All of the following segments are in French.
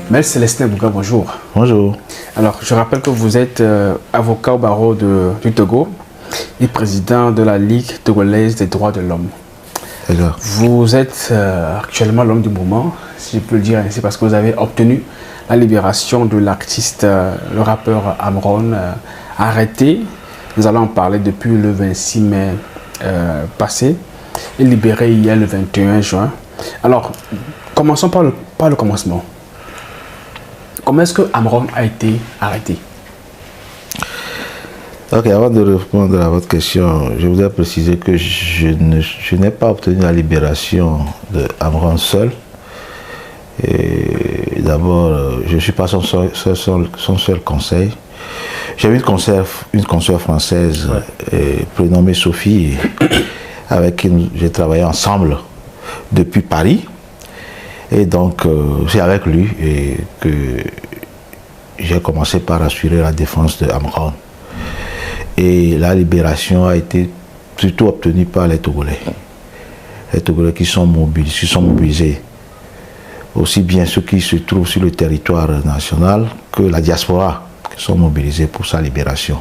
Maître Célestin Bouga, bonjour. Bonjour. Alors, je rappelle que vous êtes avocat au barreau du Togo et président de la Ligue togolaise des droits de l'homme. Vous êtes actuellement l'homme du moment, si je peux le dire ainsi, parce que vous avez obtenu la libération de l'artiste, le rappeur Amron, arrêté. Nous allons en parler depuis le 26 mai passé et libéré hier le 21 juin. Alors, commençons par le commencement. Comment est-ce que Amron a été arrêté? Ok, avant de répondre à votre question, je voudrais préciser que je n'ai pas obtenu la libération de Amron seul. D'abord, je ne suis pas son seul conseil. J'avais une consoeur française prénommée Sophie, avec qui j'ai travaillé ensemble depuis Paris. Et donc, c'est avec lui que j'ai commencé par assurer la défense de Amron. Et la libération a été plutôt obtenue par les Togolais. Les Togolais qui sont mobilisés. Aussi bien ceux qui se trouvent sur le territoire national que la diaspora qui sont mobilisés pour sa libération.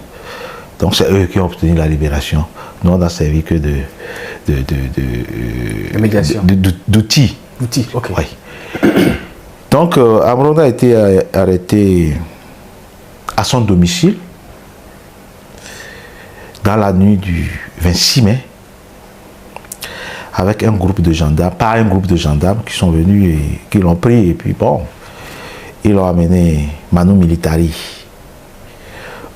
Donc c'est eux qui ont obtenu la libération. Nous on n'a servi que d'outils. Outils, ok. Oui. Donc Amron a été arrêté à son domicile dans la nuit du 26 mai avec un groupe de gendarmes, pas un groupe de gendarmes qui sont venus et qui l'ont pris et puis bon, ils l'ont amené Manu Militari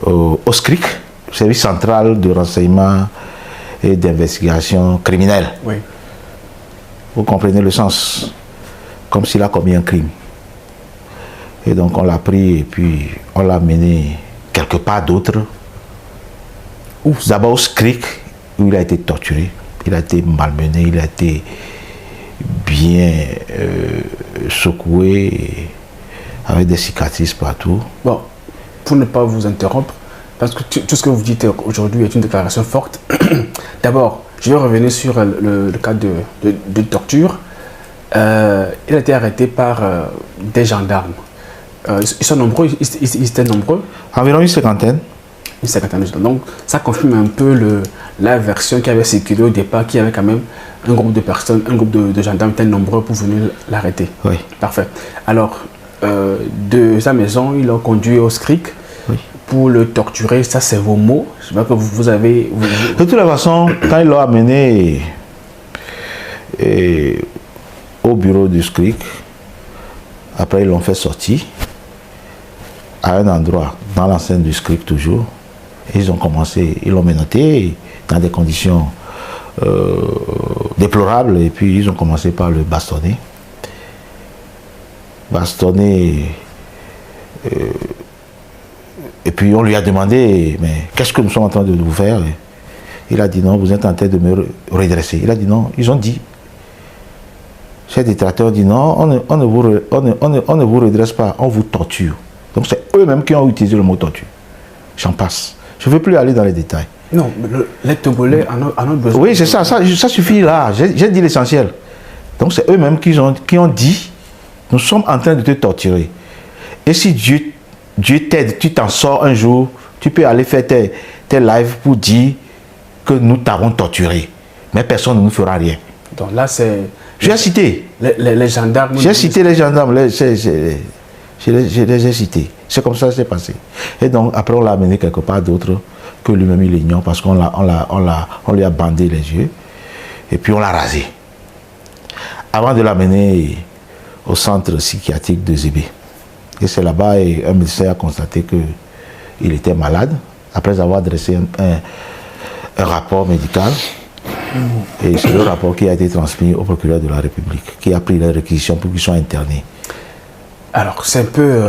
au SCRIC, service central de renseignement et d'investigation criminelle. Oui. Vous comprenez le sens, comme s'il a commis un crime. Et donc on l'a pris et puis on l'a amené quelque part d'autre. D'abord au SCRIC, où il a été torturé, il a été malmené, il a été bien secoué, avec des cicatrices partout. Bon, pour ne pas vous interrompre, parce que tout ce que vous dites aujourd'hui est une déclaration forte. D'abord, je vais revenir sur le cas de torture. Il a été arrêté par des gendarmes. Ils sont nombreux, ils étaient nombreux. Environ une cinquantaine. Une cinquantaine de gendarmes. Donc, ça confirme un peu la version qui avait circulé au départ, qui avait quand même un groupe de personnes, un groupe de gendarmes étaient nombreux pour venir l'arrêter. Oui. Parfait. Alors, de sa maison, ils l'ont conduit au SCRIC. Oui. Pour le torturer, ça c'est vos mots. Je sais pas que vous avez... De toute façon, quand ils l'ont amené au bureau du SCRIC, après ils l'ont fait sortir à un endroit, dans l'enceinte du SCRIC toujours. Ils ont commencé, ils l'ont menotté dans des conditions déplorables et puis ils ont commencé par le bastonner. Et puis on lui a demandé, mais qu'est-ce que nous sommes en train de vous faire? Il a dit non, vous êtes en train de me redresser. Il a dit non, ils ont dit. Ces détracteurs ont dit non, on ne vous redresse pas, on vous torture. Donc c'est eux-mêmes qui ont utilisé le mot torture. J'en passe. Je ne veux plus aller dans les détails. Non, les Togolais en ont besoin. Oui, c'est ça, ça suffit là. J'ai dit l'essentiel. Donc c'est eux-mêmes qui ont dit, nous sommes en train de te torturer. Et si Dieu t'aide, tu t'en sors un jour, tu peux aller faire tes lives pour dire que nous t'avons torturé. Mais personne ne nous fera rien. Donc là, c'est... J'ai cité. Les gendarmes... J'ai cité les gendarmes. Je les ai cités. C'est comme ça que c'est passé. Et donc, après, on l'a amené quelque part d'autre que lui-même il ignore parce qu'on lui a bandé les yeux. Et puis, on l'a rasé. Avant de l'amener au centre psychiatrique de Zébé. Et c'est là-bas un médecin a constaté qu'il était malade après avoir dressé un rapport médical. Et c'est le rapport qui a été transmis au procureur de la République, qui a pris les réquisitions pour qu'ils soient internés. Alors, c'est un peu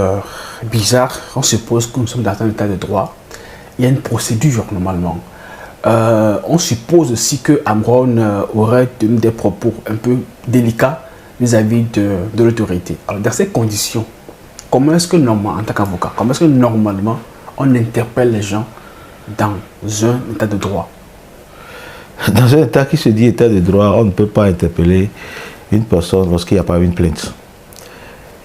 bizarre. On suppose que nous sommes dans un état de droit. Il y a une procédure, normalement. On suppose aussi que Amron aurait tenu des propos un peu délicats vis-à-vis de l'autorité. Alors, dans ces conditions, comment est-ce que, normalement, en tant qu'avocat, comment est-ce que, normalement, on interpelle les gens dans un état de droit? Dans un état qui se dit état de droit, on ne peut pas interpeller une personne lorsqu'il n'y a pas une plainte.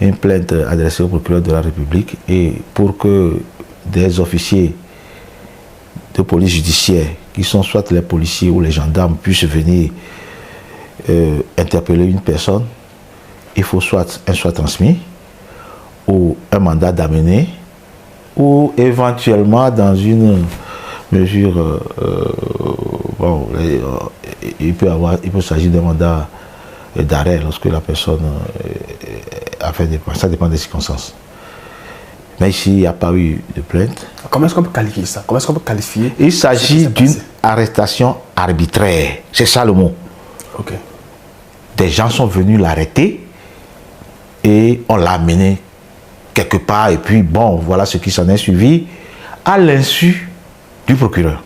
une plainte adressée au procureur de la République et pour que des officiers de police judiciaire, qui sont soit les policiers ou les gendarmes, puissent venir interpeller une personne, il faut soit un soit transmis ou un mandat d'amener ou éventuellement dans une mesure, bon, il peut s'agir d'un mandat d'arrêt lorsque la personne a fait des... Ça dépend des circonstances. Mais ici, il n'y a pas eu de plainte. Comment est-ce qu'on peut qualifier ça? Comment est-ce qu'on peut qualifier? Il s'agit d'une arrestation arbitraire. C'est ça le mot. Ok. Des gens sont venus l'arrêter et on l'a amené quelque part. Et puis, bon, voilà ce qui s'en est suivi à l'insu du procureur.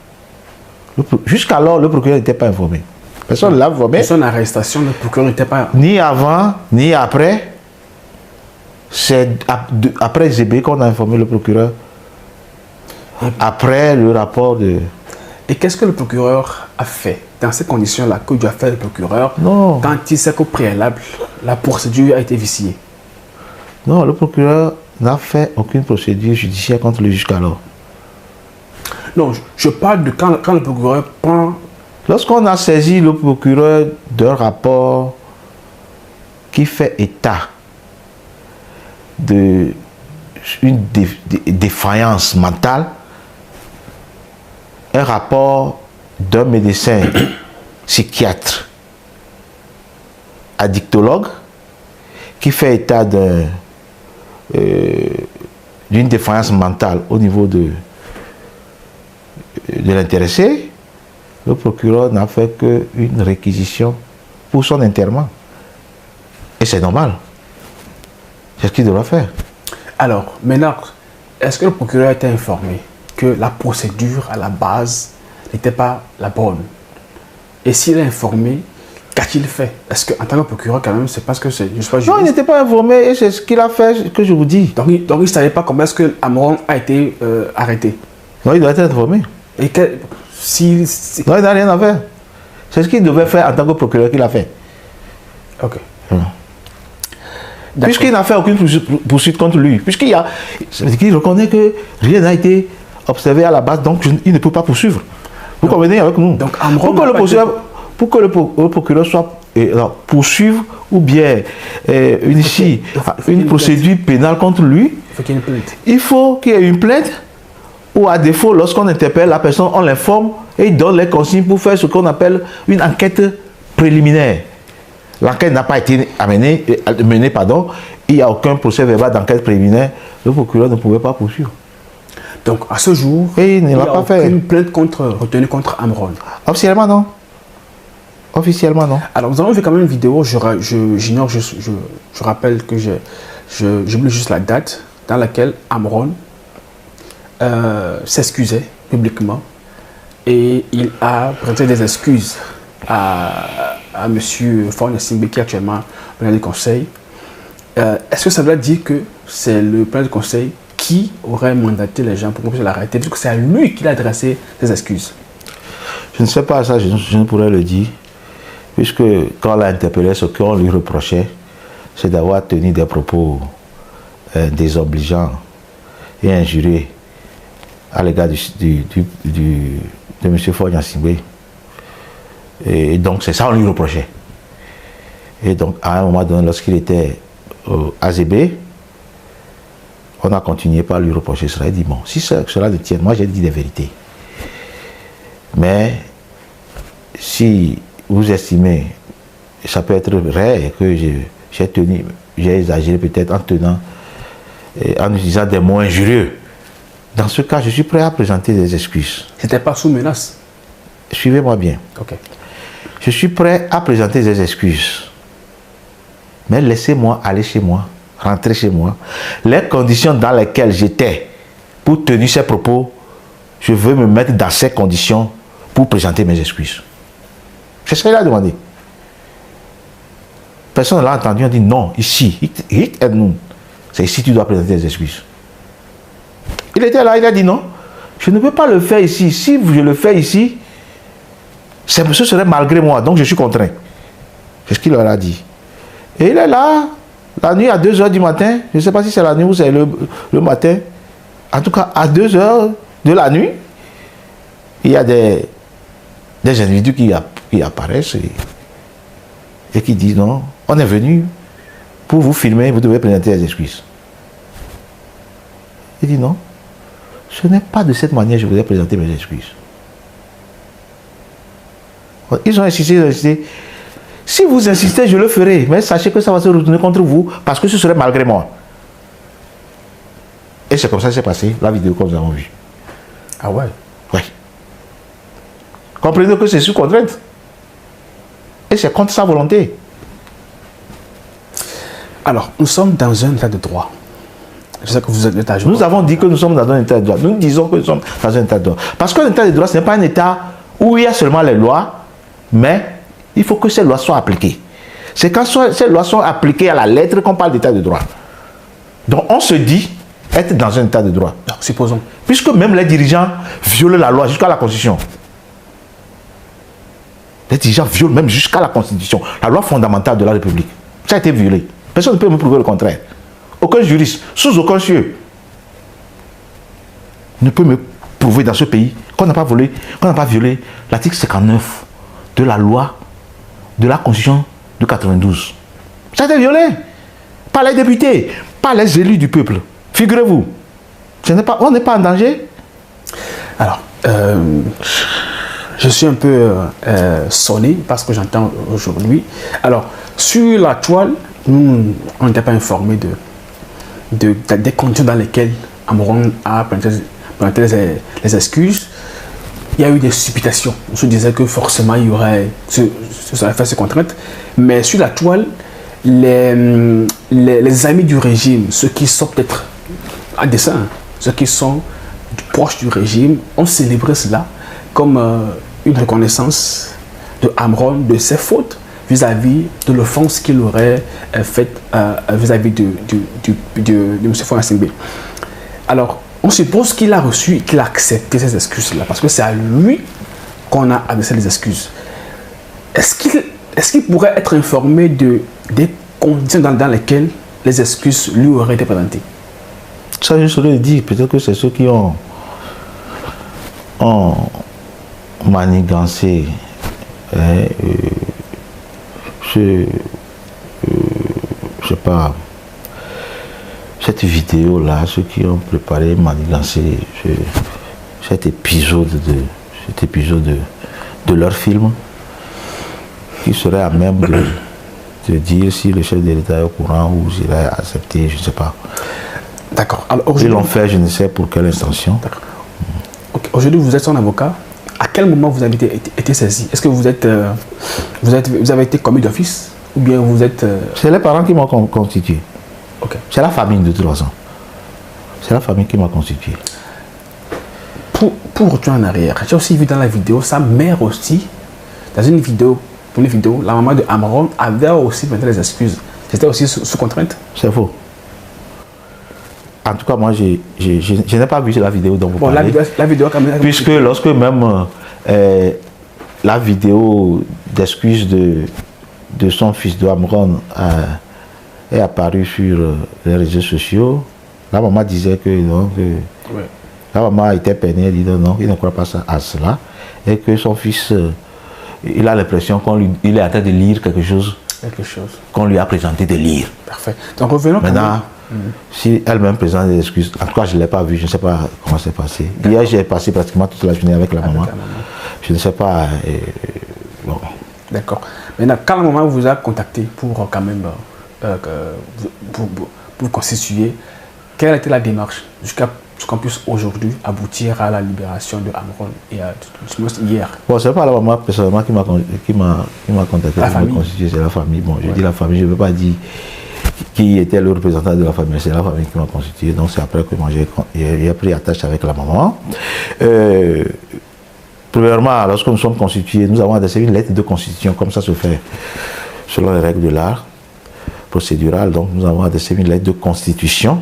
Jusqu'alors, le procureur n'était pas informé. Personne ne l'a informé. Son arrestation, le procureur n'était pas... Ni avant, ni après. C'est après Zébé qu'on a informé le procureur. Après le rapport de... Et qu'est-ce que le procureur a fait dans ces conditions-là que doit faire le procureur Non. Quand il sait qu'au préalable, la procédure a été viciée? Non, le procureur n'a fait aucune procédure judiciaire contre lui jusqu'alors. Non, je parle de quand le procureur prend... Lorsqu'on a saisi le procureur d'un rapport qui fait état d'une défaillance mentale, un rapport d'un médecin psychiatre addictologue qui fait état d'une défaillance mentale au niveau de l'intéressé, le procureur n'a fait qu'une réquisition pour son internement. Et c'est normal. C'est ce qu'il devra faire. Alors, maintenant, est-ce que le procureur a été informé que la procédure à la base n'était pas la bonne? Et s'il est informé, qu'a-t-il fait? Est-ce qu'en tant que procureur, quand même, c'est parce que c'est... Non, il n'était pas informé et c'est ce qu'il a fait que je vous dis. Donc il ne savait pas comment est-ce que Amron a été arrêté? Non, il doit être informé. Et non, il n'a rien à faire. C'est ce qu'il devait faire en tant que procureur qu'il a fait. Ok. Puisqu'il n'a fait aucune poursuite contre lui. Puisqu'il reconnaît que rien n'a été observé à la base, donc il ne peut pas poursuivre. Vous convenez avec nous? Donc, pour que le procureur soit poursuivre ou bien initie une procédure pénale contre lui, il faut qu'il y ait une plainte. Ou à défaut, lorsqu'on interpelle la personne, on l'informe et il donne les consignes pour faire ce qu'on appelle une enquête préliminaire. L'enquête n'a pas été menée, il n'y a aucun procès verbal d'enquête préliminaire, le procureur ne pouvait pas poursuivre. Donc à ce jour, et il n'y a aucune plainte retenue contre Amron? Officiellement non. Officiellement non. Alors nous avons vu quand même une vidéo, je rappelle que j'oublie juste la date, dans laquelle Amron s'excusait publiquement et il a présenté des excuses à M. Faure Gnassingbé qui est actuellement plein de conseil. Est-ce que ça veut dire que c'est le plein de conseil qui aurait mandaté les gens pour qu'on puisse l'arrêter, puisque c'est à lui qu'il a adressé des excuses? Je ne sais pas ça, je ne pourrais le dire, puisque quand on l'a interpellé, ce qu'on lui reprochait, c'est d'avoir tenu des propos désobligeants et injurieux à l'égard de M. Faure Gnassingbé. Et donc c'est ça qu'on lui reprochait. Et donc à un moment donné, lorsqu'il était à Zébé, on a continué par lui reprocher cela. Il dit bon, si cela ne tient, moi j'ai dit des vérités. Mais si vous estimez, ça peut être vrai que j'ai exagéré peut-être en utilisant des mots injurieux. Dans ce cas, je suis prêt à présenter des excuses. C'était pas sous menace? Suivez-moi bien. Ok. Je suis prêt à présenter des excuses. Mais laissez-moi aller chez moi, rentrer chez moi. Les conditions dans lesquelles j'étais pour tenir ces propos, je veux me mettre dans ces conditions pour présenter mes excuses. C'est ce qu'il a demandé. Personne ne l'a entendu, on dit non, ici, c'est ici que tu dois présenter des excuses. Il était là, il a dit non, je ne peux pas le faire ici. Si je le fais ici, ce serait malgré moi, donc je suis contraint. C'est ce qu'il leur a dit. Et il est là, La nuit à 2 h du matin, je ne sais pas si c'est la nuit ou c'est le matin, en tout cas à 2 h de la nuit, il y a des individus qui apparaissent et qui disent non, on est venu pour vous filmer, vous devez présenter des excuses. Il dit non, ce n'est pas de cette manière que je voudrais présenter mes excuses. Ils ont insisté. Si vous insistez, je le ferai, mais sachez que ça va se retourner contre vous parce que ce serait malgré moi. Et c'est comme ça que c'est passé, la vidéo que nous avons vue. Ah ouais? Oui. Comprenez que c'est sous contrainte. Et c'est contre sa volonté. Alors, nous sommes dans un état de droit. Je sais que vous êtes l'état de droit. Nous avons dit que nous sommes dans un état de droit. Nous disons que nous sommes dans un état de droit. Parce qu'un état de droit, ce n'est pas un état où il y a seulement les lois, mais il faut que ces lois soient appliquées. C'est quand ces lois sont appliquées à la lettre qu'on parle d'état de droit. Donc on se dit être dans un état de droit. Alors, supposons. Puisque même les dirigeants violent la loi jusqu'à la Constitution. Les dirigeants violent même jusqu'à la Constitution, la loi fondamentale de la République. Ça a été violé. Personne ne peut me prouver le contraire. Aucun juriste, sous aucun cieux, ne peut me prouver dans ce pays qu'on n'a pas volé, qu'on n'a pas violé l'article 59 de la loi de la Constitution de 92. Ça a été violé par les députés, par les élus du peuple. Figurez-vous, on n'est pas en danger. Alors, je suis un peu sonné parce que j'entends aujourd'hui. Alors, sur la toile, nous, on n'était pas informés des conditions dans lesquelles Amoron a présenté les excuses. Il y a eu des supputations. On se disait que forcément il y aurait ça allait faire ces contraintes. Mais sur la toile, les amis du régime, ceux qui sont peut-être à dessein, ceux qui sont proches du régime, ont célébré cela comme une reconnaissance de Amoron de ses fautes vis-à-vis de l'offense qu'il aurait faite vis-à-vis de M. Faure Gnassingbé. Alors, on suppose qu'il a reçu, qu'il a accepté ces excuses-là, parce que c'est à lui qu'on a adressé les excuses. Est-ce qu'il pourrait être informé des conditions dans lesquelles les excuses lui auraient été présentées? Ça, je saurais dire, peut-être que c'est ceux qui ont manigancé je sais pas, cette vidéo-là, ceux qui ont préparé, manigancé cet épisode de leur film, qui serait à même de dire si le chef de l'État est au courant ou s'il a accepté, je ne sais pas. D'accord. Ils l'ont fait, je ne sais pour quelle intention. Okay. Aujourd'hui, vous êtes son avocat. À quel moment vous avez été saisi? Est-ce que vous avez été commis d'office ou bien vous êtes... C'est les parents qui m'ont constitué. Okay. C'est la famille de 3 ans. C'est la famille qui m'a constitué. Pour retourner en arrière, j'ai aussi vu dans la vidéo, sa mère aussi, dans une vidéo, la maman de Amoron avait aussi présenté les excuses. C'était aussi sous contrainte? C'est faux. En tout cas, moi, je n'ai pas vu la vidéo dont vous parlez. La vidéo quand même... Puisque lorsque même la vidéo d'excuses de son fils de Amoron est apparue sur les réseaux sociaux, la maman disait que non, ouais. La maman était peinée, elle dit non, il ne croit pas à cela, et que son fils, il a l'impression qu'il est en train de lire quelque chose qu'on lui a présenté de lire. Parfait. Donc revenons maintenant. Si elle-même présente des excuses, en tout cas je ne l'ai pas vu, je ne sais pas comment c'est passé. Hier j'ai passé pratiquement toute la journée avec la maman. Je ne sais pas. Bon. D'accord. Maintenant, quand la maman vous a contacté pour quand même pour constituer, quelle était la démarche jusqu'à ce qu'on puisse aujourd'hui aboutir à la libération de Amoron et hier? Bon, ce n'est pas la maman personnellement qui m'a contacté pour me constituer, c'est la famille. Bon, je dis la famille, je ne veux pas dire qui était le représentant de la famille, c'est la famille qui m'a constitué, donc c'est après que moi j'ai pris attache avec la maman. Premièrement, lorsque nous sommes constitués, nous avons adressé une lettre de constitution, comme ça se fait selon les règles de l'art procédural, donc nous avons adressé une lettre de constitution,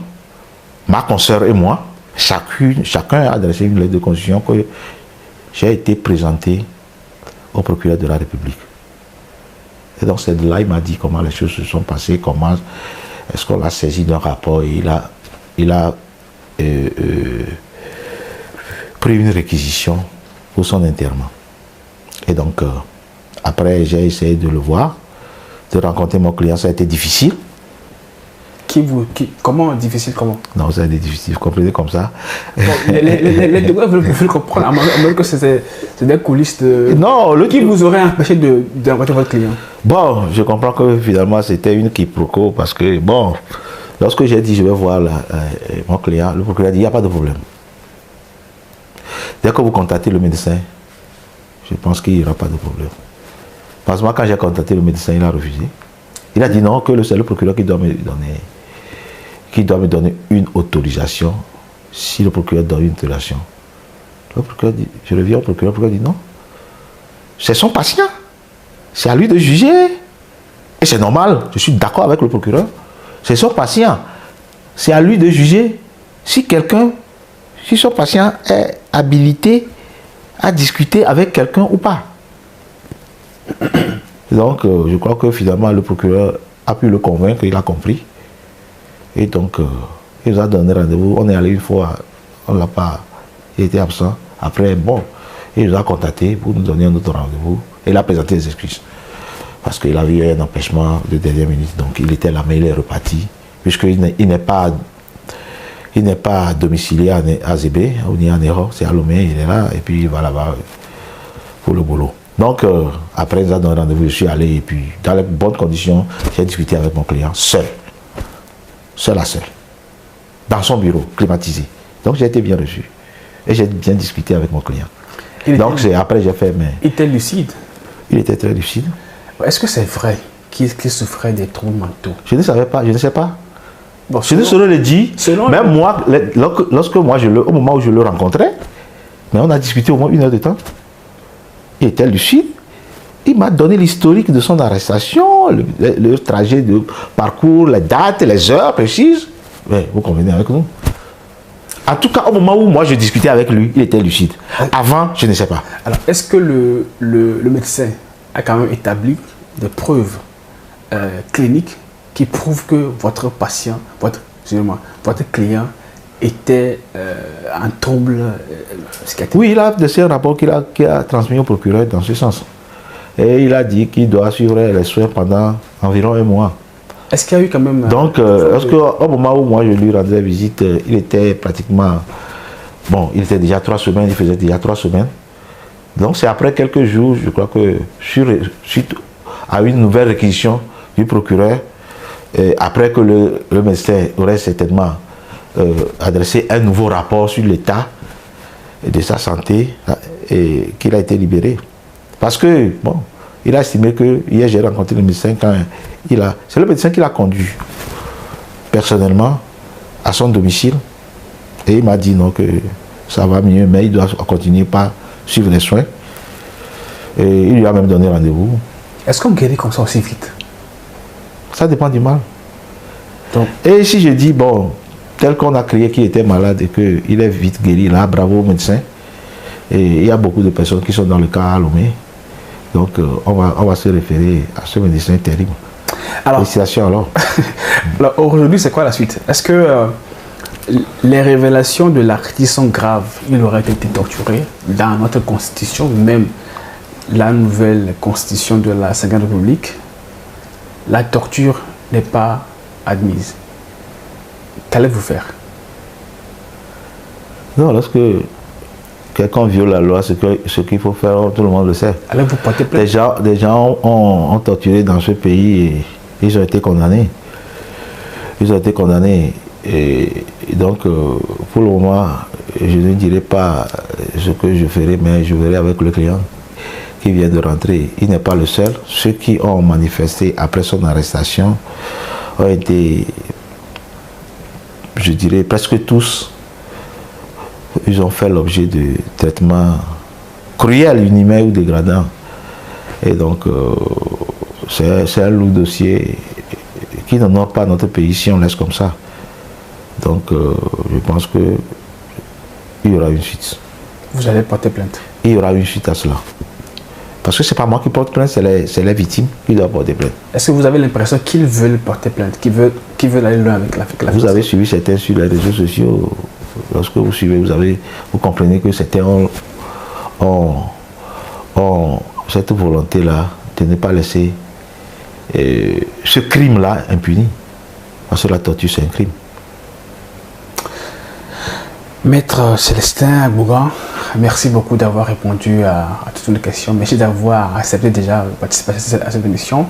ma consoeur et moi, chacun a adressé une lettre de constitution que j'ai été présenté au procureur de la République. Et donc c'est de là il m'a dit comment les choses se sont passées, comment Est-ce qu'on l'a saisi d'un rapport et il a pris une réquisition pour son enterrement. Et donc, après, j'ai essayé de le voir, de rencontrer mon client. Ça a été difficile. Comment difficile, comment? Non, ça a été difficile, vous comprenez comme ça. Bon, les deux veulent comprendre, à moins que c'est des coulisses de... Non, qui vous aurait empêché de rencontrer votre client? Bon, je comprends que finalement c'était une quiproquo parce que, bon, lorsque j'ai dit je vais voir mon client, le procureur a dit il n'y a pas de problème. Dès que vous contactez le médecin, je pense qu'il n'y aura pas de problème. Parce que moi, quand j'ai contacté le médecin, il a refusé. Il a dit non, que c'est le procureur qui doit me donner une autorisation. Si le procureur donne une autorisation, le procureur dit, je reviens au procureur, le procureur dit non. C'est son patient. C'est à lui de juger. Et c'est normal, je suis d'accord avec le procureur. C'est son patient. C'est à lui de juger si son patient est habilité à discuter avec quelqu'un ou pas. Donc, je crois que finalement, le procureur a pu le convaincre, il a compris. Et donc, il nous a donné rendez-vous. On est allé une fois, on ne l'a pas, il était absent. Après, bon, il nous a contacté pour nous donner un autre rendez-vous. Et il a présenté des excuses. Parce qu'il avait eu un empêchement de dernière minute. Donc, il était là, mais il est reparti. Puisqu'il n'est pas domicilié à Zébé, ni à Néro, c'est à Lomé, il est là, et puis il va là-bas pour le boulot. Donc, après, il nous a donné rendez-vous, je suis allé, et puis, dans les bonnes conditions, j'ai discuté avec mon client, seul à seul, dans son bureau, climatisé. Donc, j'ai été bien reçu. Et j'ai bien discuté avec mon client. Donc, après, j'ai fait, mais... Il était lucide? Il était très lucide. Est-ce que c'est vrai qu'il souffrait des troubles mentaux? Je ne savais pas, je ne sais pas. Bon, je ne saurais le dire. Même moi, lorsque moi, au moment où je le rencontrais, mais on a discuté au moins 1 heure de temps. Il était lucide. Il m'a donné l'historique de son arrestation, le trajet de parcours, les dates, les heures précises. Mais vous convenez avec nous? En tout cas, au moment où moi je discutais avec lui, il était lucide. Avant, je ne sais pas. Alors, est-ce que le médecin a quand même établi des preuves cliniques qui prouvent que votre patient, votre client était en trouble psychiatrique? Oui, il a de ces rapports qu'il a transmis au procureur dans ce sens. Et il a dit qu'il doit suivre les soins pendant environ 1 mois. Est-ce qu'il y a eu quand même... Donc, au moment où moi je lui rendais visite, il était pratiquement... Bon, il était déjà 3 semaines, il faisait déjà 3 semaines. Donc c'est après quelques jours, je crois que suite à une nouvelle réquisition du procureur, après que le médecin aurait certainement adressé un nouveau rapport sur l'état de sa santé, et qu'il a été libéré. Parce que, bon, il a estimé que, hier j'ai rencontré le médecin quand c'est le médecin qui l'a conduit personnellement à son domicile, et il m'a dit non, que ça va mieux, mais il doit continuer par suivre les soins. Et il lui a même donné rendez-vous. Est-ce qu'on guérit comme ça aussi vite? Ça dépend du mal. Donc, et si je dis, bon, tel qu'on a crié qu'il était malade et qu'il est vite guéri, là, bravo au médecin. Et il y a beaucoup de personnes qui sont dans le cas à Lomé. Donc, on va se référer à ce médecin terrible. Alors, alors. Alors aujourd'hui, c'est quoi la suite? Est-ce que les révélations de l'artiste sont graves? Il aurait été torturé dans notre constitution, même la nouvelle constitution de la 5e République. La torture n'est pas admise. Qu'allez-vous faire? Non, lorsque quelqu'un viole la loi, ce qu'il faut faire, tout le monde le sait. Allez-vous porter plainte? Des gens ont torturé dans ce pays et ils ont été condamnés. Ils ont été condamnés. Et donc, pour le moment, je ne dirai pas ce que je ferai, mais je verrai avec le client qui vient de rentrer. Il n'est pas le seul. Ceux qui ont manifesté après son arrestation ont été, je dirais, presque tous. Ils ont fait l'objet de traitements cruels, inhumains ou dégradants. Et donc, c'est un lourd dossier qui n'honore pas notre pays si on laisse comme ça. Donc, je pense qu'il y aura une suite. Vous allez porter plainte? Il y aura une suite à cela. Parce que ce n'est pas moi qui porte plainte, c'est les victimes qui doivent porter plainte. Est-ce que vous avez l'impression qu'ils veulent porter plainte, qu'ils veulent aller loin avec la Vous avez suivi certains sur les réseaux sociaux. Lorsque vous suivez, vous comprenez que certains ont cette volonté-là de ne pas laisser ce crime-là impuni. Parce que la torture, c'est un crime. Maître Célestin Bougan, merci beaucoup d'avoir répondu à toutes les questions. Merci d'avoir accepté déjà de participer à cette émission.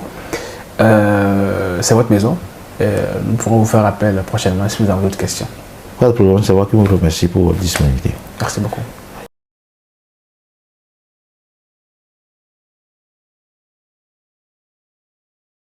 C'est votre maison. Nous pourrons vous faire appel prochainement si vous avez d'autres questions. Pas de problème, c'est moi qui vous remercie pour votre disponibilité. Merci beaucoup.